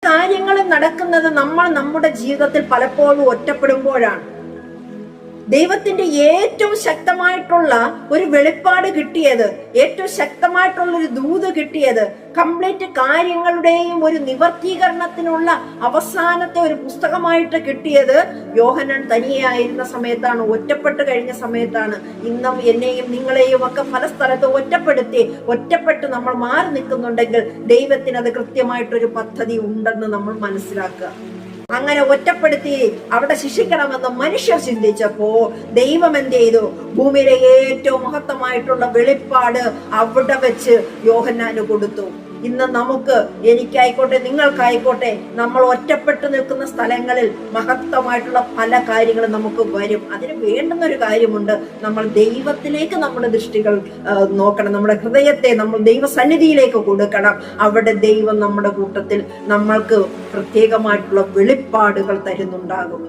കാര്യങ്ങളും നടക്കുന്നത് നമ്മൾ നമ്മുടെ ജീവിതത്തിൽ പലപ്പോഴും ഒറ്റപ്പെടുമ്പോഴാണ്. ദൈവത്തിന്റെ ഏറ്റവും ശക്തമായിട്ടുള്ള ഒരു വെളിപ്പാട് കിട്ടിയത്, ഏറ്റവും ശക്തമായിട്ടുള്ള ഒരു ദൂത് കിട്ടിയത്, കംപ്ലീറ്റ് കാര്യങ്ങളുടെയും ഒരു നിവർത്തീകരണത്തിനുള്ള അവസാനത്തെ ഒരു പുസ്തകമായിട്ട് കിട്ടിയത് യോഹന്നാൻ തനിയായിരുന്ന സമയത്താണ്, ഒറ്റപ്പെട്ട് കഴിഞ്ഞ സമയത്താണ്. ഇന്നും എന്നെയും നിങ്ങളെയും ഒക്കെ പല സ്ഥലത്ത് ഒറ്റപ്പെട്ട് നമ്മൾ മാറി നിൽക്കുന്നുണ്ടെങ്കിൽ ദൈവത്തിന് അത് കൃത്യമായിട്ടൊരു പദ്ധതി ഉണ്ടെന്ന് നമ്മൾ മനസ്സിലാക്കുക. അങ്ങനെ ഒറ്റപ്പെടുത്തി അവിടെ ശിക്ഷിക്കണമെന്ന് മനുഷ്യർ ചിന്തിച്ചപ്പോ ദൈവം എന്ത് ചെയ്തു? ഭൂമിയിലെ ഏറ്റവും മഹത്തമായിട്ടുള്ള വെളിപ്പാട് അവിടെ വെച്ച് യോഹന്നാന് കൊടുത്തു. ഇന്ന് നമുക്ക്, എനിക്കായിക്കോട്ടെ നിങ്ങൾക്കായിക്കോട്ടെ, നമ്മൾ ഒറ്റപ്പെട്ടു നിൽക്കുന്ന സ്ഥലങ്ങളിൽ മഹത്തമായിട്ടുള്ള പല കാര്യങ്ങളും നമുക്ക് വരും. അതിന് വേണ്ടുന്നൊരു കാര്യമുണ്ട്, നമ്മൾ ദൈവത്തിലേക്ക് നമ്മുടെ ദൃഷ്ടികൾ നോക്കണം, നമ്മുടെ ഹൃദയത്തെ നമ്മൾ ദൈവസന്നിധിയിലേക്ക് കൊടുക്കണം. അവിടെ ദൈവം നമ്മുടെ കൂട്ടത്തിൽ നമ്മൾക്ക് പ്രത്യേകമായിട്ടുള്ള വെളിപ്പാടുകൾ തരുന്നുണ്ടാകും.